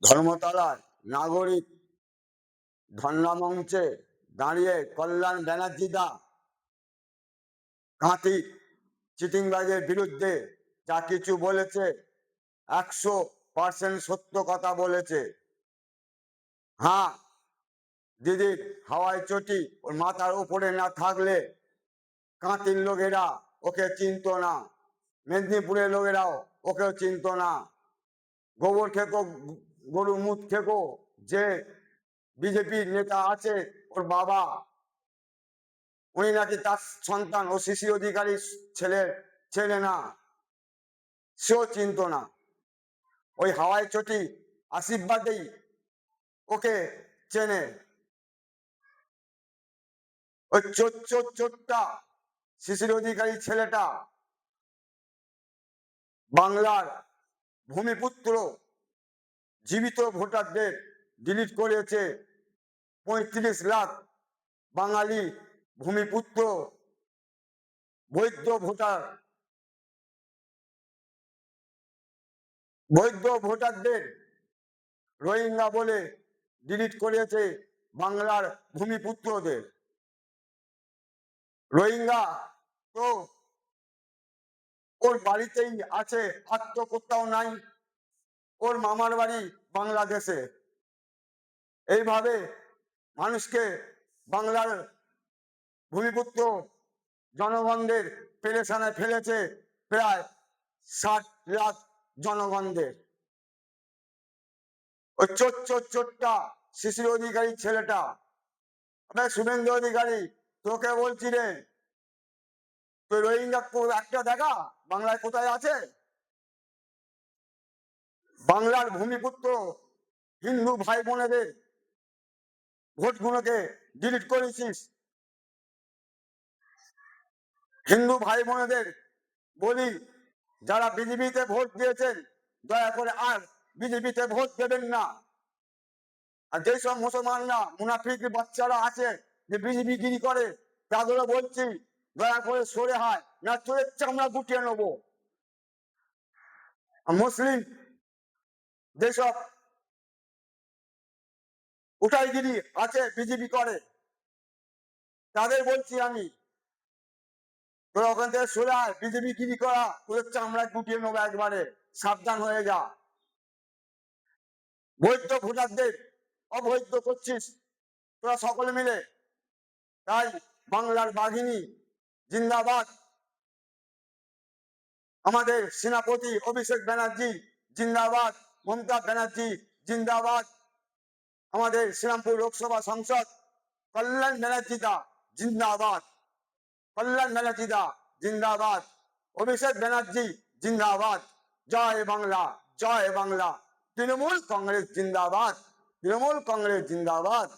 ধর্মতলায় নাগরিক ধর্ণা মঞ্চে দাঁড়িয়ে কল্যাণ ব্যানার্জি দা কাঁথি চিটিংবাজের বিরুদ্ধে যা কিছু বলেছে 100% সত্য কথা বলেছে। হ্যাঁ, দিদির হাওয়াই চটি ওর মাথার উপরে না থাকলে কাঁথির লোকেরা ওকে চিনত না, মেদিনীপুরের লোকেরাও ওকেও চিনত না। গোবর খেকো, গরুর মুখ খেকো যে বিজেপির নেতা আছে ওর বাবা, উনি নাকি তার সন্তান ও শিশির অধিকারী ছেলে না, সেও চিনত না। ওই হাওয়াই চটি আশীর্বাদেই ওকে চেনে। ওই চোরটা শিশির অধিকারী ছেলেটা বাংলার ভূমিপুত্র জীবিত ভোটারদের ডিলিট করেছে। 35 লাখ বাঙালি ভূমিপুত্র বৈধ ভোটারদের রোহিঙ্গা বলে ডিলিট করেছে বাংলার ভূমিপুত্রদের। রোহিঙ্গা তো ওর বাড়িতেই আছে, আর তো কোথাও নাই, ওর মামার বাড়ি বাংলাদেশে। এইভাবে মানুষকে, বাংলার ভূমিপুত্র জনগণদের পেরেশানে ফেলেছে প্রায় 60 লাখ জনগণদের। ওই চোরটা শিশির অধিকারী ছেলেটা, শুভেন্দু অধিকারী তোকে বলছি রে, তুই রোহিঙ্গা একটা দেখা বাংলায় কোথায় আছে? বাংলার ভূমিপুত্র হিন্দু ভাই বোনেদের ভোটগুলোকে ডিলিট করেছিস। হিন্দু ভাই বোনেদের বলি, যারা বিজেপিতে ভোট দিয়েছেন দয়া করে আর বিজেপিতে ভোট দেবেন না। আর যেসব মুসলমানরা মুনাফিক বাচ্চারা আছে যে বিজেপি গিরি করে, তাদেরও বলছি দয়া করে সরে হয় না, চোরের চামড়া গুটিয়ে নেবো। মুসলিম যেসব উঠাইগিরি আছে বিজেপি করে, তাদের বলছি আমি, তোরা ওখান থেকে সরে আয়, বিজেপি গিরি করা তোদের চামড়া গুটিয়ে নেবো একবারে, সাবধান হয়ে যা। বৈধ ভোটারদের অবৈধ করছিস তোরা সকলে মিলে। তাই বাংলার বাঘিনী জিন্দাবাদ, আমাদের সেনাপতি অভিষেক ব্যানার্জি জিন্দাবাদ, মমতা ব্যানার্জি জিন্দাবাদ, আমাদের শ্রীরামপুর লোকসভা সাংসদ কল্যাণ ব্যানার্জি দা জিন্দাবাদ, কল্যাণ ব্যানার্জি দা জিন্দাবাদ, অভিষেক ব্যানার্জি জিন্দাবাদ। জয় বাংলা, জয় বাংলা। তৃণমূল কংগ্রেস জিন্দাবাদ, তৃণমূল কংগ্রেস জিন্দাবাদ।